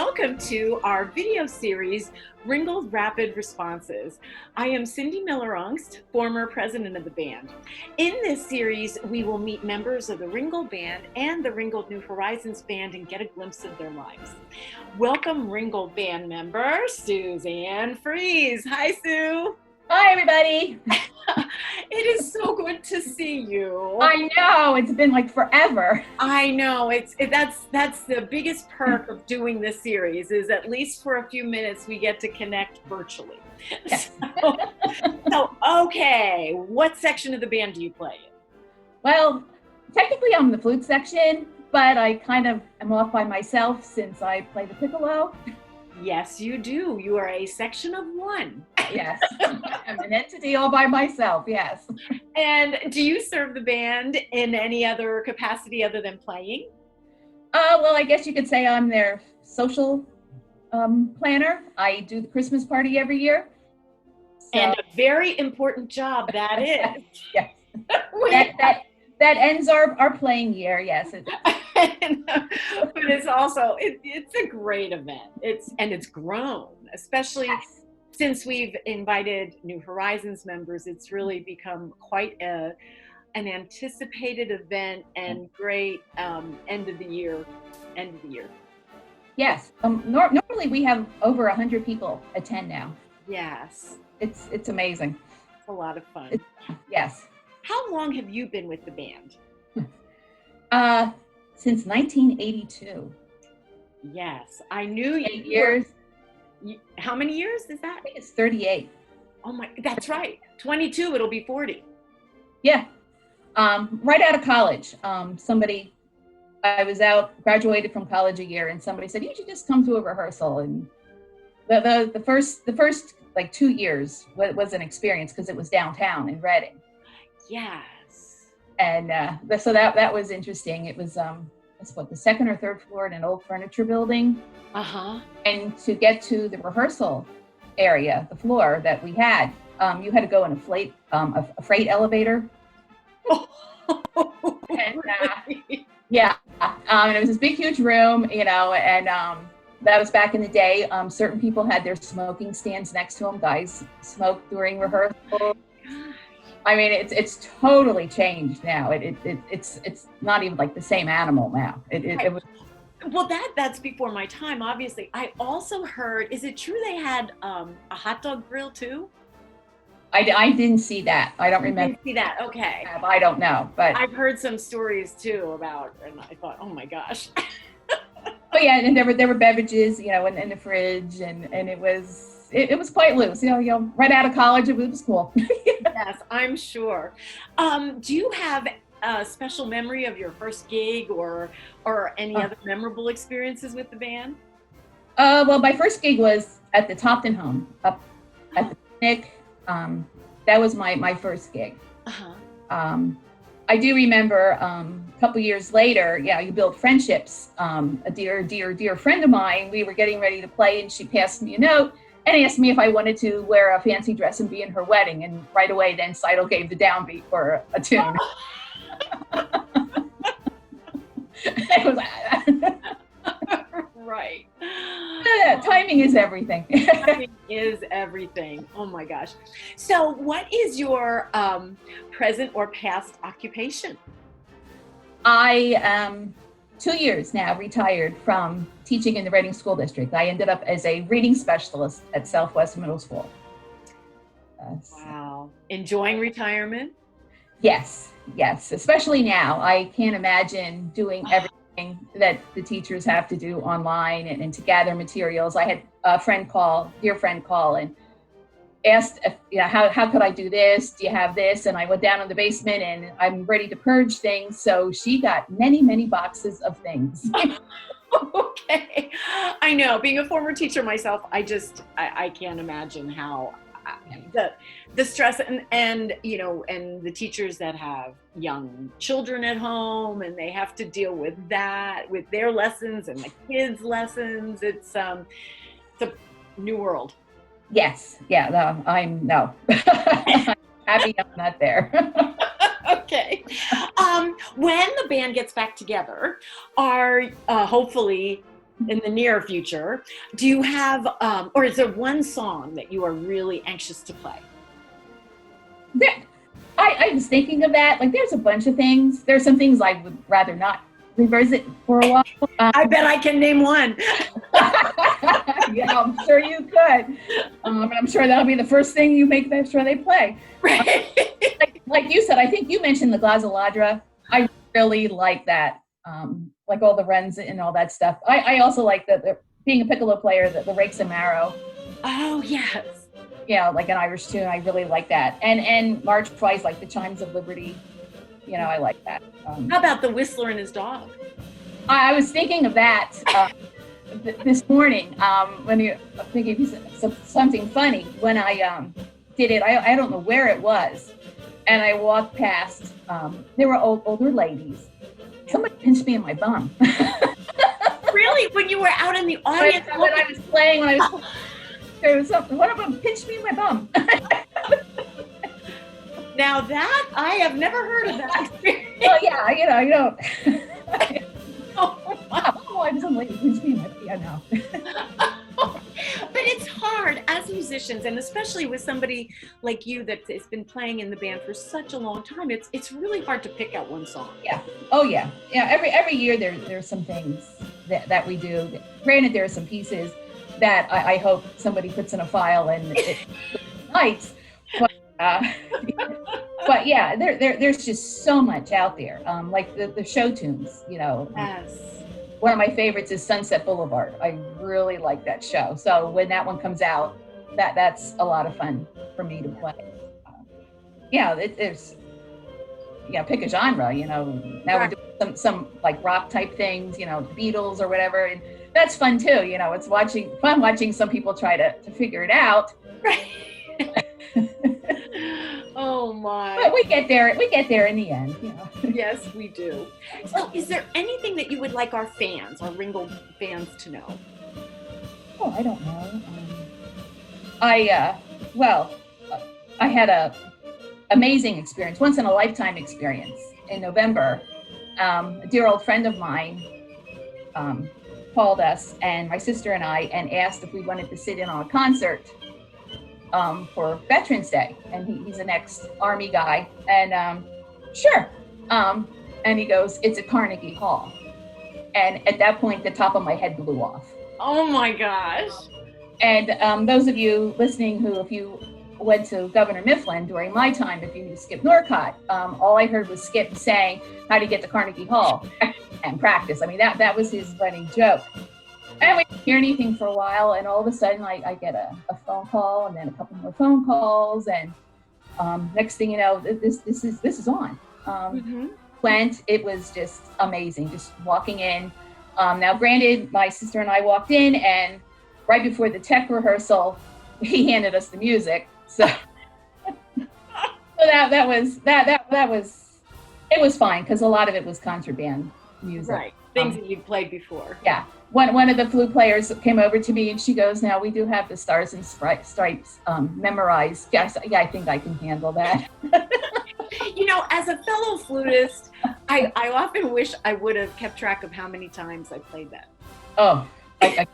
welcome to our video series, Ringgold Rapid Responses. I am Cindy Miller-Aungst, former president of the band. In this series, we will meet members of the Ringgold Band and the Ringgold New Horizons Band and get a glimpse of their lives. Welcome Ringgold Band member, Suzanne Fries. Hi, Sue. Hi, everybody. It is so good to see you. I know, it's been like forever. I know, that's the biggest perk of doing this series, is at least for a few minutes we get to connect virtually. Yes. So, okay, what section of the band do you play in? Well, technically I'm in the flute section, but I kind of am off by myself since I play the piccolo. Yes, you do. You are a section of one. Yes, I'm an entity all by myself, yes. And do you serve the band in any other capacity other than playing? Well, I guess you could say I'm their social planner. I do the Christmas party every year. So. And a very important job that is. Yes. That ends our playing year, yes. But it's also, it's a great event. It's grown, especially yes. Since we've invited New Horizons members. It's really become quite an anticipated event and great end of the year. Yes, normally we have over 100 people attend now. Yes, it's amazing. It's a lot of fun. Yes. How long have you been with the band? Since 1982. Yes, I knew 8 years. How many years is that? I think it's 38. Oh my, that's right. 22, it'll be 40. Yeah. Right out of college. I was graduated from college a year, and somebody said, you should just come to a rehearsal. And the first like 2 years was an experience because it was downtown in Reading. Yes. And so that was interesting. It was the second or third floor in an old furniture building. Uh-huh. And to get to the rehearsal area, the floor that we had, you had to go in a freight elevator. Oh, and, really? Yeah. And it was this big, huge room, and that was back in the day. Certain people had their smoking stands next to them. Guys smoked during rehearsal. I mean, it's totally changed now. It's not even like the same animal now. It was. Well, that's before my time, obviously. I also heard, is it true they had a hot dog grill too? I didn't see that. I don't remember. Didn't see that. Okay. I don't know, but I've heard some stories too about, and I thought, oh my gosh. But yeah, and there were beverages, in the fridge, and it was quite loose. Right out of college, it was cool. Yes, I'm sure. Do you have a special memory of your first gig or any other memorable experiences with the band? Well, my first gig was at the Topton home up at the picnic. That was my first gig. Uh-huh. I do remember a couple years later, you build friendships. A dear friend of mine, we were getting ready to play, and she passed me a note and asked me if I wanted to wear a fancy dress and be in her wedding. And right away, then Seidel gave the downbeat for a tune. It was right. Timing is everything. Timing is everything. Oh my gosh. So what is your present or past occupation? I am 2 years now retired from teaching in the Reading School District. I ended up as a reading specialist at Southwest Middle School. Wow. Enjoying retirement? Yes, especially now. I can't imagine doing everything that the teachers have to do online and to gather materials. I had a dear friend call and asked, how could I do this? Do you have this? And I went down in the basement and I'm ready to purge things. So she got many, many boxes of things. Okay. I know, being a former teacher myself, I can't imagine how the stress and the teachers that have young children at home and they have to deal with that, with their lessons and the kids' lessons. It's a new world. Yes. Yeah. I'm happy I'm not there. Okay. When the band gets back together, are hopefully in the near future. Do you have, or is there one song that you are really anxious to play? I was thinking of that. Like, there's a bunch of things. There's some things I would rather not revisit for a while. I bet I can name one. Yeah, I'm sure you could. And I'm sure that'll be the first thing you make sure they play. Right. Like you said, I think you mentioned the Glazaladra. I really like that. Like all the Wrens and all that stuff. I also like the being a piccolo player, the Rakes and Marrow. Oh, yes. Yeah, like an Irish tune. I really like that. And March twice, like the Chimes of Liberty. You know, I like that. How about the Whistler and his dog? I was thinking of that this morning when you're thinking of something funny. When I did it, I don't know where it was, and I walked past. There were older ladies. Somebody pinched me in my bum. Really? When you were out in the audience? When I was playing, there was something. One of them pinched me in my bum. Now that I have never heard of that experience. Well, yeah, you know. Oh, I just some lady pinched me in my piano. But it's hard as musicians, and especially with somebody like you that has been playing in the band for such a long time. It's really hard to pick out one song. Yeah. Oh yeah. Yeah. Every year there's some things that we do. Granted, there are some pieces that I hope somebody puts in a file and it nights. But yeah, there's just so much out there. Like the show tunes, you know. Yes. One of my favorites is Sunset Boulevard. I really like that show. So when that one comes out, that's a lot of fun for me to play. There's pick a genre, you know. Now Right. we're doing some like rock type things, you know, Beatles or whatever, and that's fun too. You know, it's fun watching some people try to figure it out. Right. Oh my. But we get there in the end, you know. Yes, we do. So is there anything that you would like our fans, our Ringgold fans, to know? Oh, I don't know. I had a amazing experience, once in a lifetime experience in November. A dear old friend of mine called us and my sister and I and asked if we wanted to sit in on a concert for Veterans Day, and he's an ex-Army guy, and sure. And he goes, it's at Carnegie Hall. And at that point, the top of my head blew off. Oh my gosh. And those of you listening who, if you went to Governor Mifflin during my time, if you knew Skip Norcott, all I heard was Skip saying how to get to Carnegie Hall and practice. I mean, that was his running joke. And we didn't hear anything for a while, and all of a sudden I get a phone call, and then a couple more phone calls, and next thing you know, this is on. Went, it was just amazing, just walking in. Now, granted, my sister and I walked in, and right before the tech rehearsal, he handed us the music. So, that was fine, because a lot of it was contraband music. Right. Things that you've played before. Yeah. One of the flute players came over to me and she goes, now we do have the Stars and Stripes memorized. Yes, yeah, I think I can handle that. You know, as a fellow flutist, I often wish I would have kept track of how many times I played that. Oh, I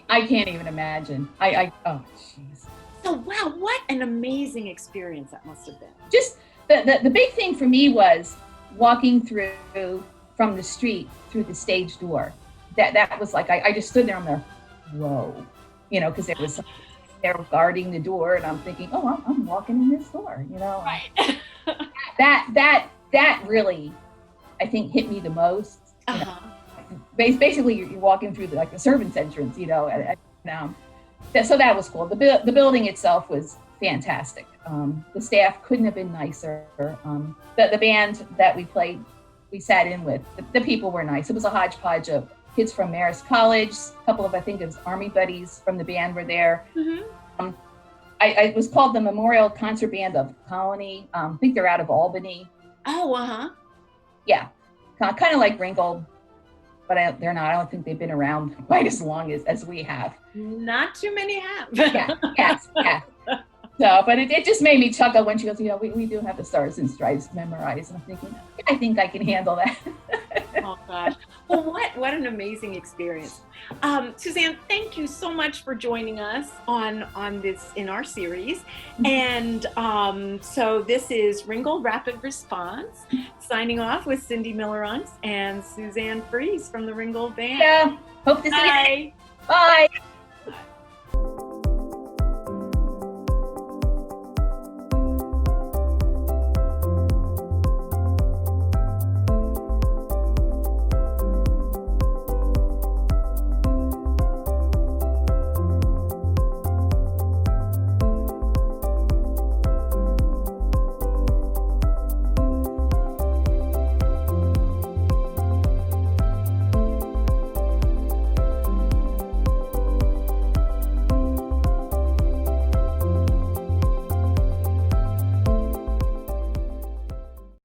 can't even imagine. Oh, jeez. So, wow, what an amazing experience that must have been. Just the big thing for me was walking through from the street through the stage door. That was like, I just stood there and I'm there, whoa, you know, because they were guarding the door, and I'm thinking, oh, I'm walking in this door, you know. Right. that really, I think, hit me the most. You know? Basically, you're walking through the servant's entrance, you know. So that was cool. The building itself was fantastic. The staff couldn't have been nicer. The band that we sat in with, the people were nice. It was a hodgepodge of kids from Marist College, a couple of, I think it was Army buddies from the band were there. I was called the Memorial Concert Band of Colony. I think they're out of Albany. Oh, Yeah, kind of like Ringgold, but they're not. I don't think they've been around quite as long as we have. Not too many have. Yeah. So, but it just made me chuckle when she goes, you know, we do have the Stars and Stripes memorized. And I'm thinking, I think I can handle that. Oh, gosh. Well, what an amazing experience. Suzanne, thank you so much for joining us on this in our series. And so this is Ringgold Rapid Response, signing off with Cindy Miller-Aungst and Suzanne Fries from the Ringgold Band. Yeah. Hope to see you. Bye. Bye.